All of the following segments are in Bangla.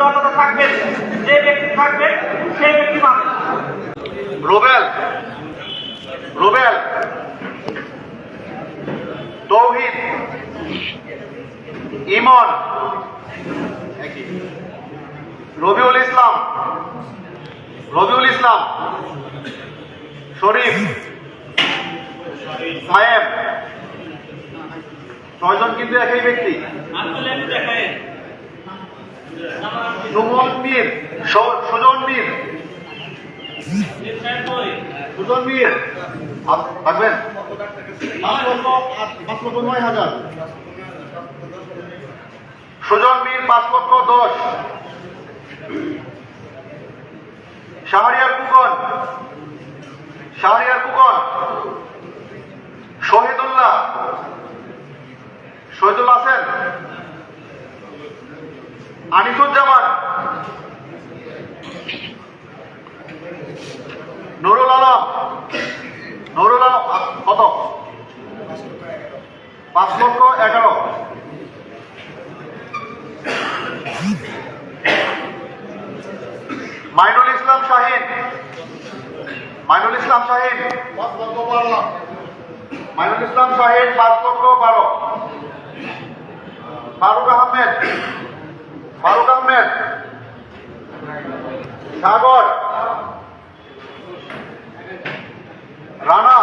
যতটা থাকবে যে ব্যক্তি থাকবে সেই ব্যক্তি পাবে। রুবেল রুবেল তৌহিদ ইমন রবিউল ইসলাম শরীফ সায়েম, 6 জন কিন্তু একই ব্যক্তি। সুমন মীর, সুজন মীর থাকবেন 5,09,000। সুজন মীর 5,10,000। শাহরিয়ার ফুকন শহীদুল্লাহ আছেন, আনিসুজ্জামান, নুরুল আলম কত 5,11,000। মাইনুল ইসলাম শাহিন 5,12,000। ফারুক আহমেদ সাগর, রানা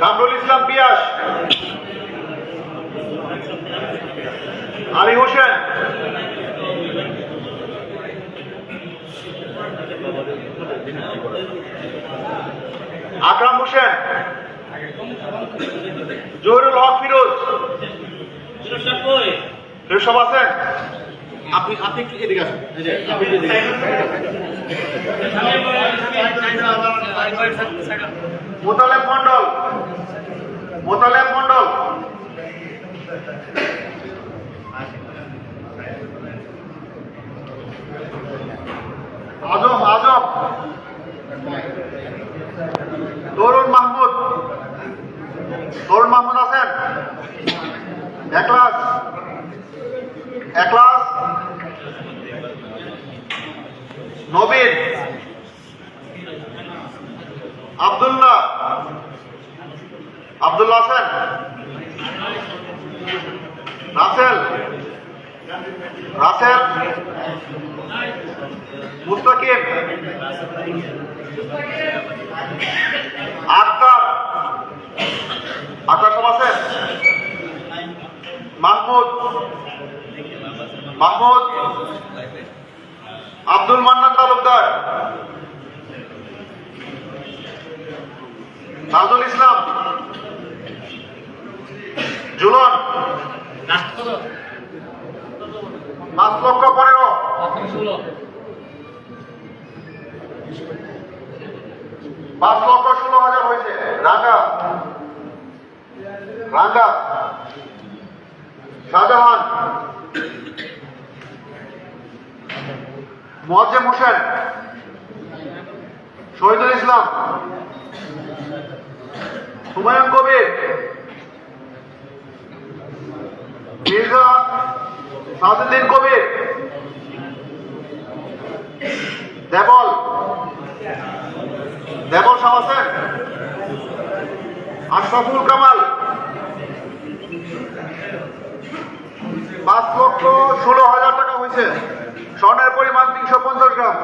কামরুল ইসলাম পিয়াস, আলী হোসেন, আকরাম হোসেন, জহিরুল হক ফিরোজ সব আছেন। আপনি একটু এদিকে আসেন। মোতালেব মন্ডল আজম তরুণ মাহমুদ আছেন। একলাস নবীন, আব্দুল্লাহ আছেন। রাসেল মুস্তাকিম, আক্তার সব আছেন। মাহমুদ আব্দুল মান্নান তালুকদার, তাজুল ইসলাম, জুলন 5,15,000। 5,16,000 হয়েছে। রাঙ্গা শাহজাহান, মোয়াজ্জেম হোসেন, শহীদুল ইসলাম, হুমায়ুন কবির, মির্জা সাদুদ্দিন কবির, দেবল সব আছেন। আশরাফুল কামাল 5,16,000 টাকা হয়েছে। স্বর্ণের পরিমাণ 350 গ্রাম।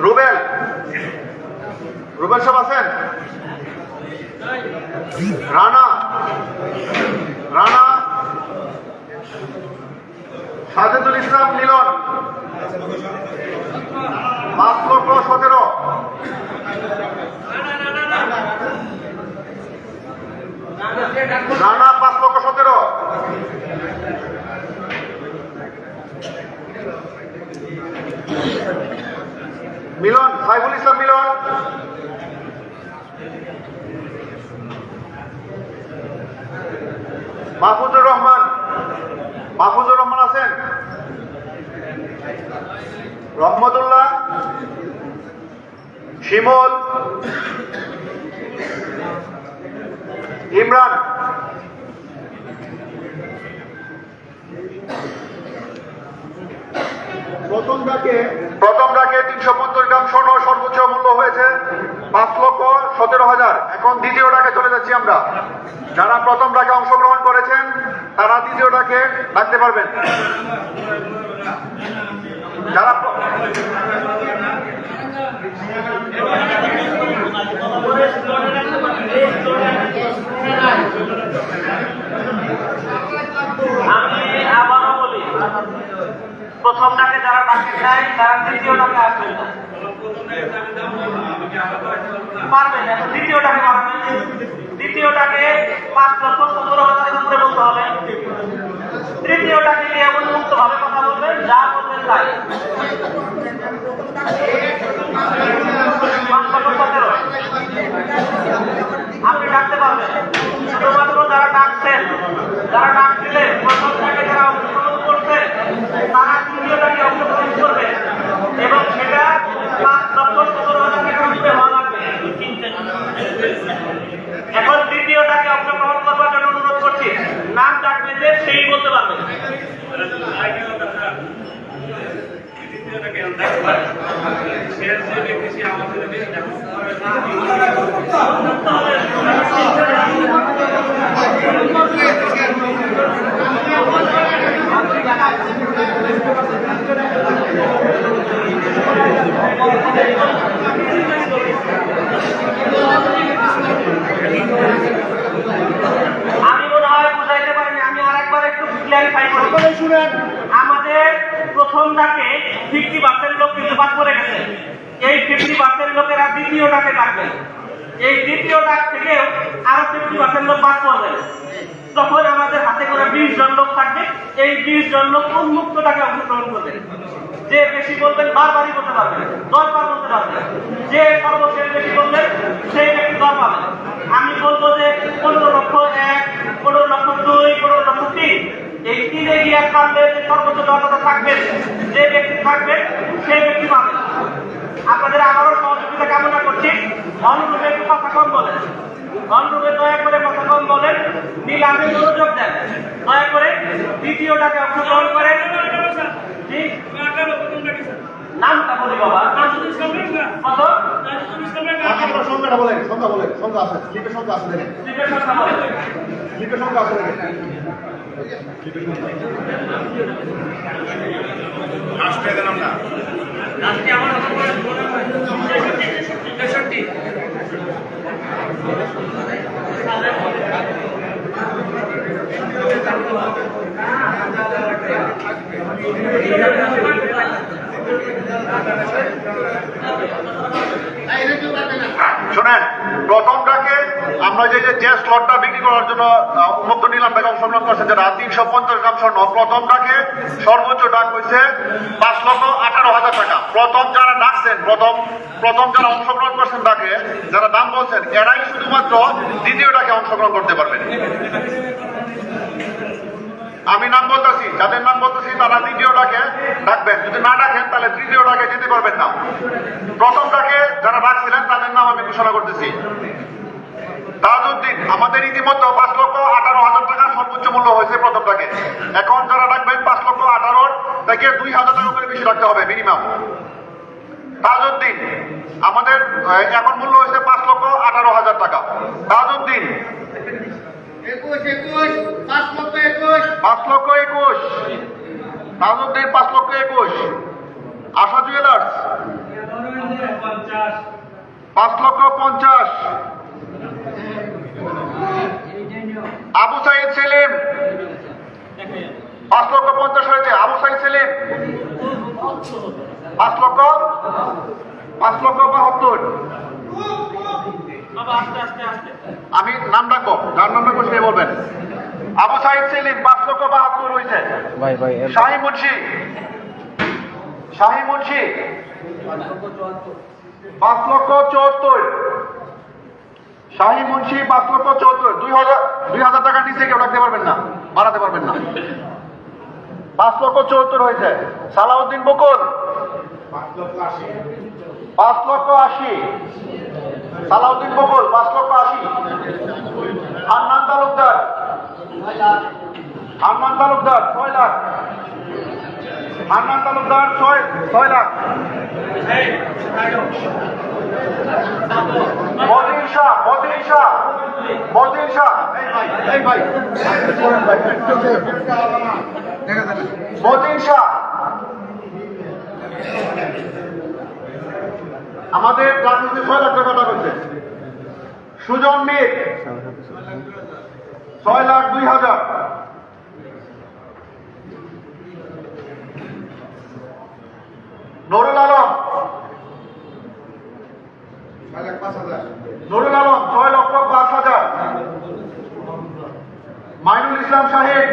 রুবেল সব আছেন। রানা সাজেদুল ইসলাম লিলন 5,17,000। রানা 5,17,000। মিলন, সাইফুল ইসলাম মিলন। মাহফুজুর রহমান, মাহফুজুর রহমান আছেন? রহমতুল্লাহ, শিমুল, ইমরান। প্রথম ডাকে 350 গ্রাম স্বর্ণ সর্বোচ্চ মূল্য হয়েছে 5,17,000। এখন দ্বিতীয় ডাকে চলে যাচ্ছি আমরা। যারা প্রথম ডাকে অংশগ্রহণ করেছেন তারা দ্বিতীয় ডাকে ডাকতে পারবেন। যারা আমি আবারও বলি, প্রথম ডাকে যারা ডাকে চাই তারা দ্বিতীয় ডাকে আসবেন না, পারবেন না। দ্বিতীয় ডাকে পারবেন। দ্বিতীয় ডাকে 5,17,000 করে বলতে হবে। তৃতীয় ডাকে নিয়ে উন্মুক্ত ভাবে কথা বলবেন, যা বলবেন তাই। 5,17,000 আপনি ডাকতে পারবেন। শুধুমাত্র যারা ডাকছেন, যারা ডাকছিলেন, প্রথম ডাকে যারা অংশগ্রহণ করছে তারা তৃতীয় ডাকে অংশগ্রহণ করবে এবং সেটা 5,17,000 টাকার মধ্যে হওয়া লাগবে। এখন দ্বিতীয় ডাকে অংশগ্রহণ করবার জন্য অনুরোধ করছি, নাম ডাকবে যে সেই বলতে পারবে। আমি মনে হয় বুঝাইতে পারিনি, আমি আরেকবার একটু ক্লিয়ারিফাই করি। আমাদের প্রথম ডাকে 50% লোক কিন্তু বাদ পড়ে গেছে। এই 50% লোকেরা দ্বিতীয় ডাকে ডাকবে। এই দ্বিতীয় ডাক থেকেও আরো 50% লোক বাদ পড়বে। তখন আমাদের হাতে করে 20 জন লোক থাকবে। এই 20 জন লোক উন্মুক্ত ডাকে অংশগ্রহণ করবে। যে বেশি বলবেন বারবারই বলতে পারবেন, 10 বার বলতে পারবেন। যে সর্বশেষ বেশি বলবেন সেই ব্যক্তি 10 পাবেন। আমি বলবো যে 15,01,, 15,02,, 15,03, এই 3-এ গিয়ে থাকবে যে সর্বোচ্চ 10টা থাকবেন, যে ব্যক্তি থাকবে সেই ব্যক্তি পাবেন। আপনাদের আবারও সহযোগিতা কামনা করছি। অনুরূপে একটু কথা কম বলেন, অনুরূপে দয়া করে কথা কম বলেন, নিলামে মনোযোগ দেন। দয়া করে দ্বিতীয়টাকে অংশগ্রহণ করেন। নামটা বলি বাবা, কত? সংখ্যাটা বলেন, সংখ্যা বলেন, সংখ্যা আছে, লিপের সংখ্যা আছে দেখেন, লিপের সংখ্যা বলেন, লিপের সংখ্যা আছে দেখেন। রাষ্ট্রীয় নামটা রাষ্ট্রীয় আমার মনে হয় 63। শোনেন, প্রথমটাকে আমরা যে স্লটটা বিক্রি করার জন্য উন্মুক্ত নিলাম থেকে অংশগ্রহণ করছেন যারা 350 গ্রাম স্বর্ণ, প্রথমটাকে সর্বোচ্চ ডাক হয়েছে 5,18,000 টাকা। প্রথম যারা ডাকছেন, প্রথম যারা অংশগ্রহণ করছেন ডাকে, যারা দাম বলছেন, এরাই শুধুমাত্র দ্বিতীয়টাকে অংশগ্রহণ করতে পারবেন। আমি নাম বলতেছি, যাদের নাম বলতেছি তারা দ্বিতীয়টাকে ডাকবেন। যদি না ডাকেন তাহলে তৃতীয়টাকে যেতে পারবেন না। প্রথমটাকে যারা ডাকছিলেন তাদের নাম আমি ঘোষণা করতেছি। তাজউদ্দিন, আমাদের ইতিমধ্যে 5,18,000 টাকা সর্বোচ্চ মূল্য হয়েছে প্রথমটাকে। এখন যারা ডাকবেন 5,18,000 থেকে 2,000 টাকা করে বেশি রাখতে হবে মিনিমাম। তাজউদ্দিন, আমাদের এখন মূল্য হয়েছে 5,18,000 টাকা। তাজউদ্দিন 21,21,, 5,21,000, 5,21,000, তাজউদ্দিন 5,21,000। আশা জুয়েলার্স 5,50,000। আবু সাইদ সেলিম 5,50,000 হয়েছে। আবু সাইদ সেলিম 5,72,000। বাবা আস্তে আস্তে আস্তে, আমি নাম ডাকবো, যার নাম ডাকবো সে বলবেন। আবু সাইদ সেলিম 5,72,000 হয়েছে। শাহী মুন্সি শাহী মুন্সি 5,74,000 শাহী মুন্সি 5,74,000 2,000 টাকার নিচে কেউ রাখতে পারবেন না, বাড়াতে পারবেন না। 5,74,000 হয়েছে। সালাউদ্দিন বকুল 5,80,000 সালাউদ্দিন বকুল 5,80,000 হান্নান তালুকদার 6 লাখ হান্নান তালুকদার 6 লাখ মদিন শাহ মদিন শাহ আমাদের রাজনীতি 6 লাখ টাকা করছে। সুজন মির 6,02,000 নুরুল আলম 6,05,000 মাইনুল ইসলাম শাহিদ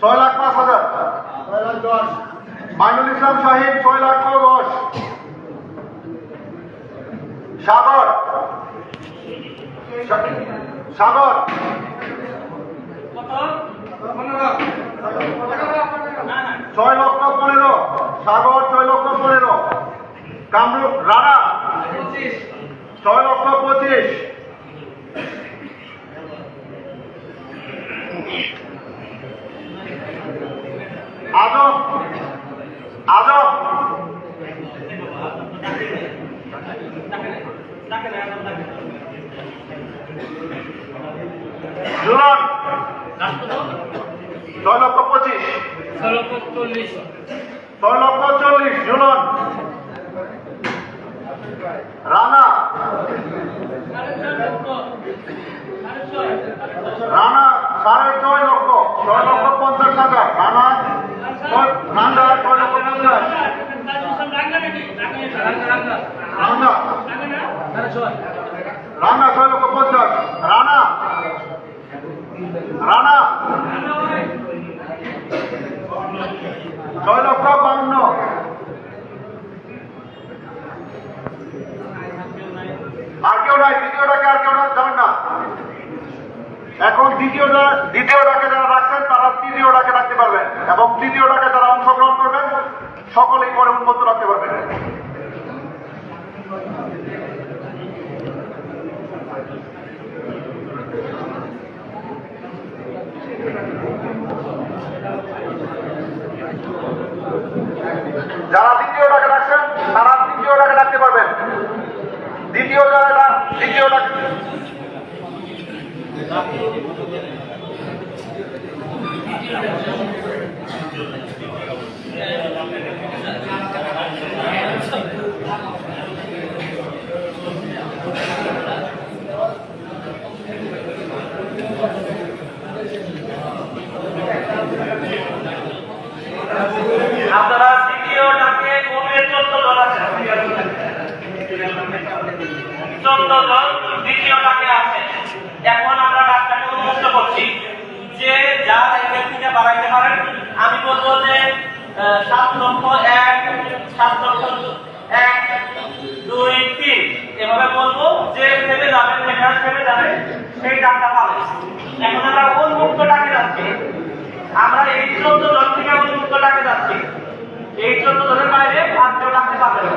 6,05,000 মাইনুল ইসলাম শাহিদ 6,10,000 সাগর 6,15,000 সাগর 6,15,000 কামরূপ রানা 6,25,000 আজম জুলন 6,25,000 6,40,000 জুলন রানা 6.5 লক্ষ 6,50,000 রানা 6,50,000 রানা 6,50,000 রানা 6,52,000 আর কেউ নাই। দ্বিতীয়টাকে আর কেউ যাবেন না। এখন দ্বিতীয়টাকে যারা রাখছেন তারা তৃতীয়টাকে রাখতে পারবেন এবং তৃতীয়টাকে যারা অংশগ্রহণ করবেন সকলেই পরে উন্মুক্ত রাখতে পারবেন। যারা দ্বিতীয়টাকে রাখছেন তারা তৃতীয়টাকে রাখতে পারবেন। দ্বিতীয়টাকে আপনারা দ্বিতীয়টাকে কোণে 14 জন আছে, 14 জন দ্বিতীয়টাকে আছে। এখন আমরা ডাক্তারকে উন্মুক্ত করছি যে যা এখান থেকে বাড়াইতে পারেন। আমি বলবো যে 7,01,000 7,01,000 2, 3 এভাবে বলবো যে থেমে যাবে, সেই টাকা পাবে। এখন আমরা উন্মুক্ত টাকে যাচ্ছি, আমরা এই 14 জন থেকে উন্মুক্ত টাকে যাচ্ছি। এই 14 জনের বাইরে আর কেউ রাখতে পারবে না।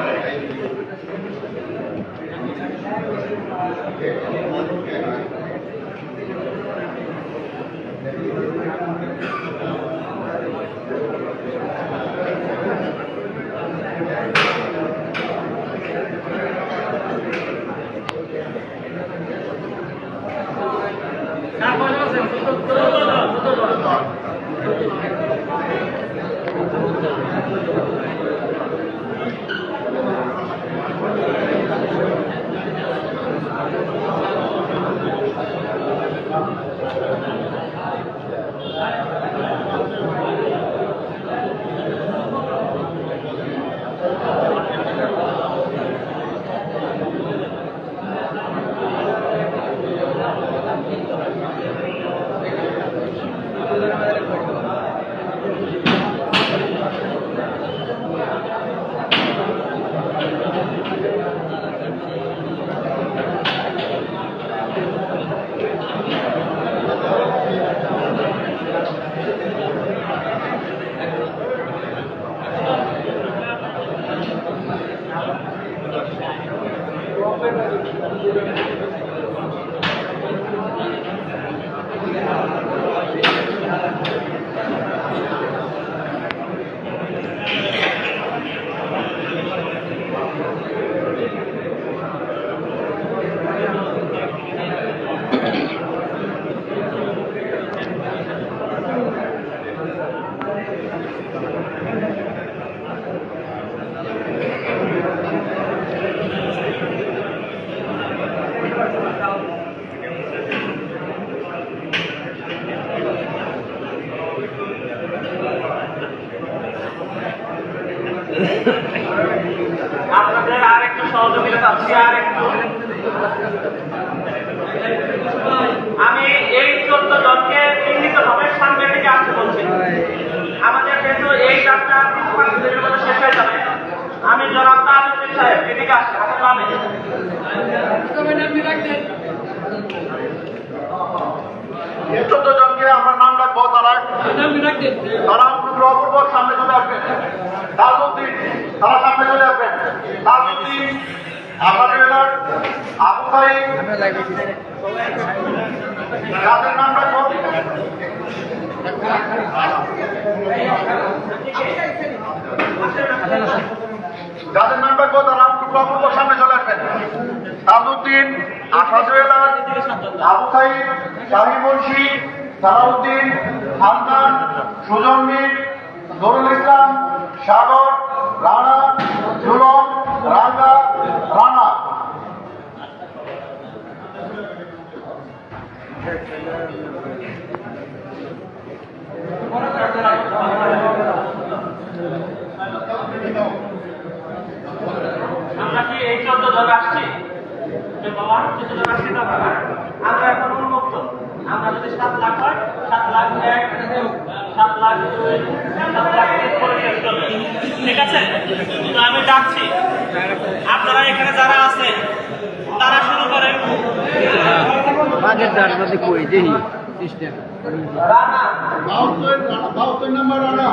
আপনাদের আর একটু সহযোগিতা চাচ্ছি, আর একটু। আমি এই 14 জনকে চিহ্নিতভাবে সামনে থেকে আসতে বলছি। আমাদের যেহেতু এই কাজটা 5 দিনের মধ্যে শেষ হয়ে যাবে, আমি জনাব তাজউদ্দিন সাহেব এদিকে আসছি, হাতের বামে। এই 14 জনকে আমরা নাম রাখবো, তারা অনুগ্রহপূর্বক সামনে চলে আসবেন। তাজউদ্দিন, তারা সামনে চলে আসবেন। তাজউদ্দিন, আসাদুল্লাহ, আবু সাইদ, যাদের নাম রাখবো তারা অনুগ্রহপূর্বক সামনে চলে আসবেন। তাজউদ্দিন, আসাদুল্লাহ, আবু সাইদ, শাহী মুন্সি, সালাউদ্দিন, হান্নান, সুজন মির, নুরুল ইসলাম, সাগর, রানা, জুলম, রাঙ্গা, রানা। আমরা কি এই 14 জন আসছি? যে বাবা 14 জন আসছি তো আমরা এখন উন্মুক্ত। আমরা যদি 7 লাখ হয়, 7 লাখ 1, 7 লাখ 2, 7 লাখ 3 করে শেষ করবে। ঠিক আছে? তো আমি ডাকছি, আপনারা এখানে যারা আছে তারা শুরু করেন। রানা 72 নম্বর রানা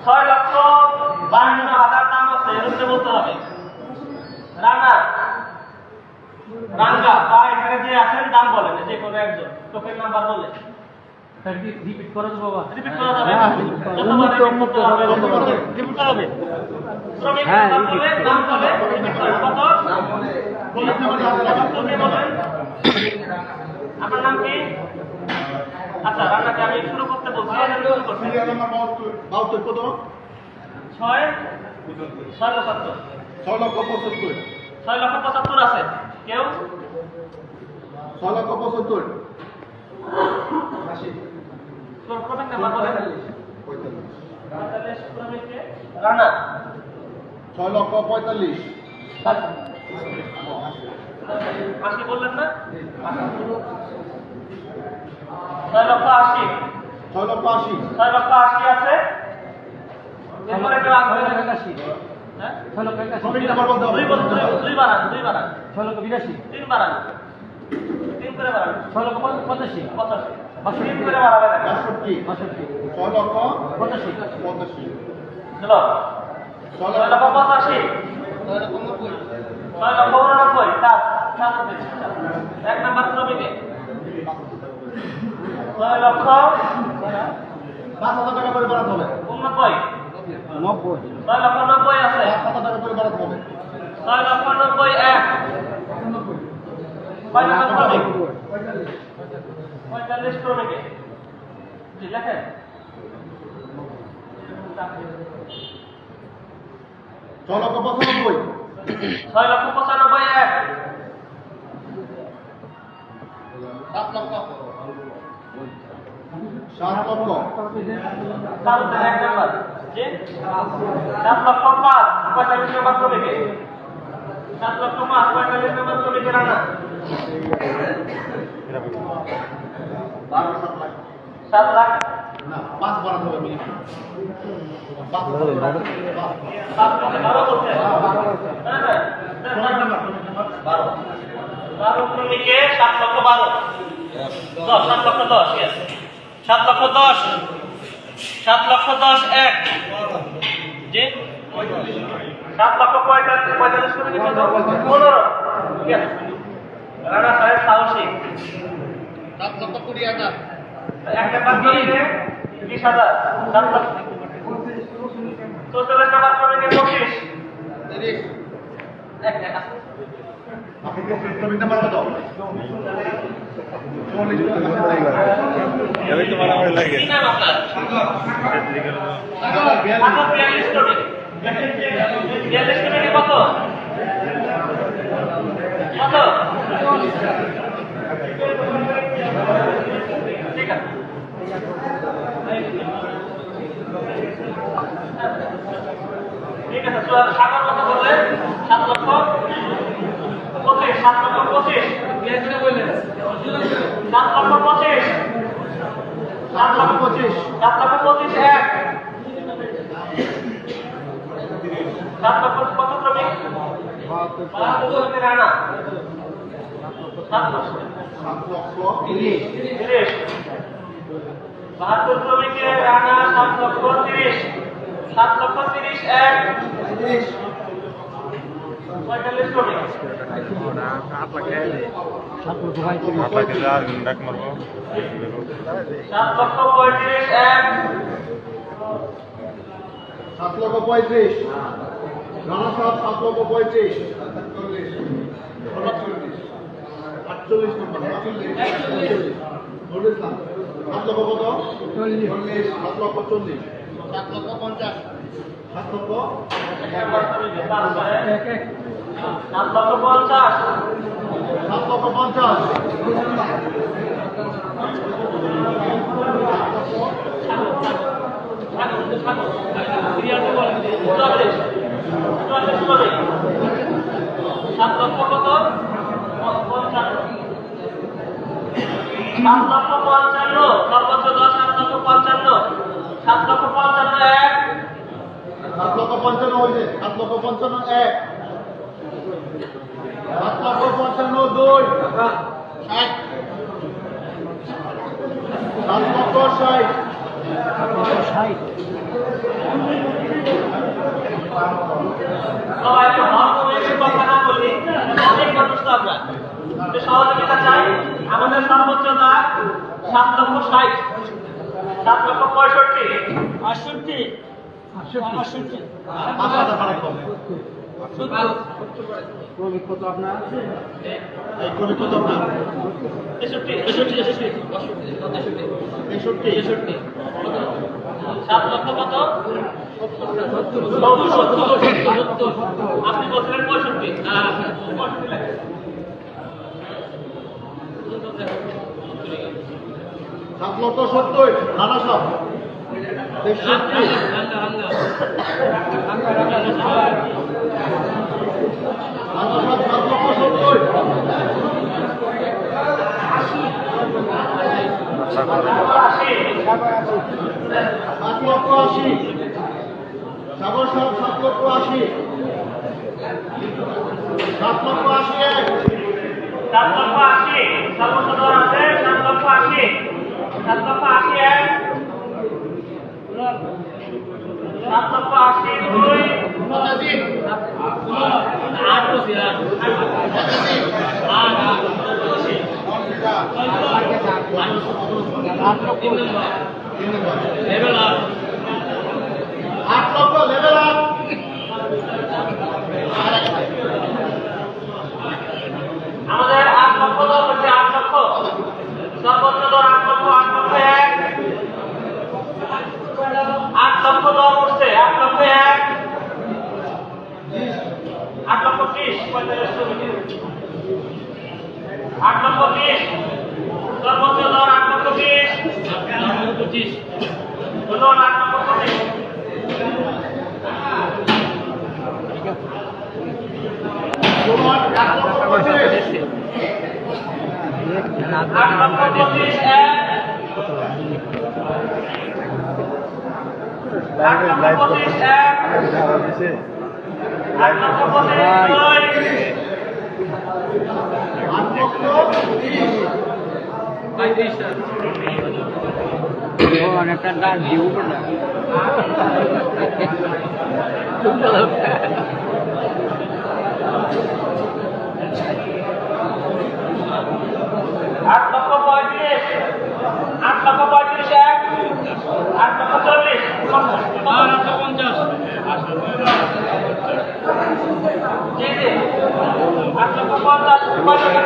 6,52,000 দাম আছে, এর উপরে বলতে হবে। রানা, রাঙ্গা বা এখানে যে আছেন দাম বলেন, যে কোনো একজন টোকেন নাম্বার বলে রিপিট করা যাবে। যতবার রিপিট করতে হবে, রিপিট করা হবে। শ্রমিক নাম বলে, দাম বলে, রিপিট করেন। কত? আপনি বলেন। আপনার নাম কি? আচ্ছা, রান্নাকে আমি শুরু করতে বলছি। সিরিয়াল নাম্বার 72 কত? 6,75,000 6,75,000 6,75,000 আছে। কেউ? 6,75,000 টোকেন নাম্বার বলেন। 45 শ্রমিককে রানা 6,45,000 80 বললেন না? 6,80,000 6,80,000 6,80,000 আছে। এরপরে কেউ আসবে? হ্যাঁ? শ্রমিক নাম্বার বলতে হবে। দুই বাড়ান 3 বাড়ান 3 করে বাড়ান 6,85,000 85 3 করে বাড়াবেন। 65 6,85,000 চলো 6,85,000 6,89,000 কাজ হচ্ছে। 1 নাম্বার শ্রমিকে 5,000 টাকা করে বাড়াতে হবে। 6,90,000 6,90,000 আছে। 5,000 টাকা করে বাড়াতে হবে। 6,90,000 1 কয় নাম্বার শ্রমিক? 45 শ্রমিকে জি লেখেন। 6,95,000 6,95,000 1 7 লক্ষ তাহলে 1 নাম্বার জি 7,05,000 45 নাম্বার শ্রমিকে 7,05,000 45 নাম্বার শ্রমিকে রানা 7 লাখ না 5 বাড়াতে হবে মিনিমাম 5 12 করতে হ্যাঁ 12 শ্রমিকে 7,12,000 7,10,000 yes 7,10,000 7,10,000 1 জি 7,45,000 শ্রমিকে কত 15 yes রানা সাহেব সাহসী 7,20,000 এক নাম্বার ক্রমিকে 20,000 7 লক্ষ 44 নাম্বার ক্রমিকে 25 30 আপনি কি শ্রমিক নাম্বার কত? কি নাম আপনার? সাগর 42 ক্রমিক 42 ক্রমিকে কত? কত? ঠিক আছে ঠিক আছে সাগর কত বললেন 7 লক্ষ 25 7 লক্ষ 25 7 লক্ষ 25 7 লক্ষ 25 7 লক্ষ 25 এক 7 লক্ষ কত ক্রমিক 72 ক্রমিক রানা 7 লক্ষ 30 72 ক্রমিকে রানা 7 লক্ষ 30 7 লক্ষ 30 এক 45 ক্রমিক 7 লক্ষ 35 এক 7,35,000 রানা সাহেব 7,35,000 48 নম্বর 7 লক্ষ কত? 7 লক্ষ 40 7,50,000 7 লক্ষ 7 লক্ষ 50 7 লক্ষ 50 7 লক্ষ কত 55 7 লক্ষ 55 সর্বোচ্চ 10 7 লক্ষ 55 7 লক্ষ 55 এক 7 লক্ষ 55 হয়েছে 7 লক্ষ 55 এক 7 লক্ষ 55 দুই 60 7 লক্ষ 60 সবাই একটু ভালো করে কথা না বলি অনেক মানুষ তো আমরা একটু সহযোগিতা চাই আমাদের সর্বোচ্চ দাম 7 লক্ষ 60 7 লক্ষ 65 68 ক্রমিক কত আপনার? এই ক্রমিক কত আপনার? 63 7 লক্ষ কত 70 আপনি বলছিলেন 65 সাত লক্ষ 70 রানা সাহেব 63 রানা সাহেব 7 লক্ষ 70 7 লক্ষ 80 সাগর সাহেব 7 লক্ষ 80 7 লক্ষ 80 এক 7 লক্ষ 80 সর্বোচ্চ দর আছে 7 লক্ষ 80 7 লক্ষ 80 এক 7 লক্ষ 80 দুই 8 লেভেল আপ 8 লক্ষ লেভেল আপ আমাদের 8 লক্ষ দর হচ্ছে 8 লক্ষ সর্বোচ্চ দর 8 লক্ষ 8 লক্ষ এক 8 লক্ষ দর উঠছে 8 লক্ষ এক 8 লক্ষ 30 8 লক্ষ 20 সর্বোচ্চ দর 8 লক্ষ 20 হলো 8 লক্ষ 20 তোমার 1 লক্ষ 25 8 লক্ষ 25 এক 8 লক্ষ 25 এক 8 লক্ষ 25 দুই 8 লক্ষ 30 অনেকটা ডাল দিও না জি জি 850 কয় টাকা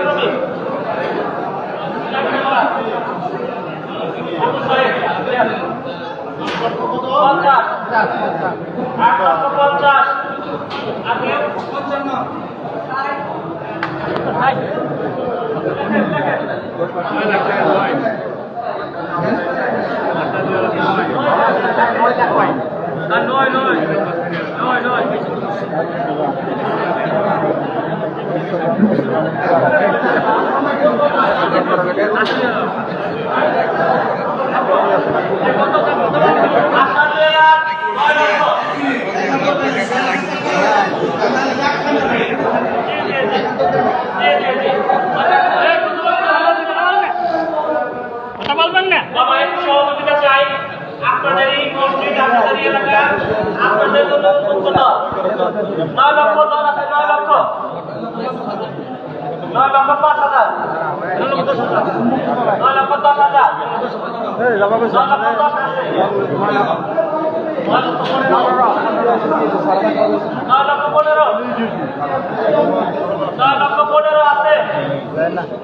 শ্রমিক পঞ্চাশ 850 আপনি 9,15,000 আছে 9,20,000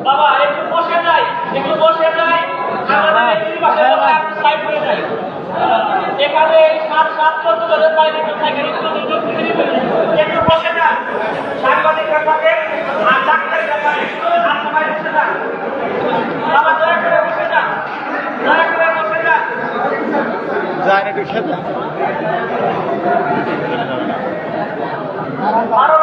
বাবা একটু বসে যাই আমাদের এই পাশে সাইড হয়ে যায় এখানে 7-7 জনের বাইরে একটু বসে যান সাংবাদিকরা থাকে আর ডাক্তারের ব্যাপারে আর সবাই বসে যান বাবা দয়া করে বসে যান যায় একটু সাথে আরো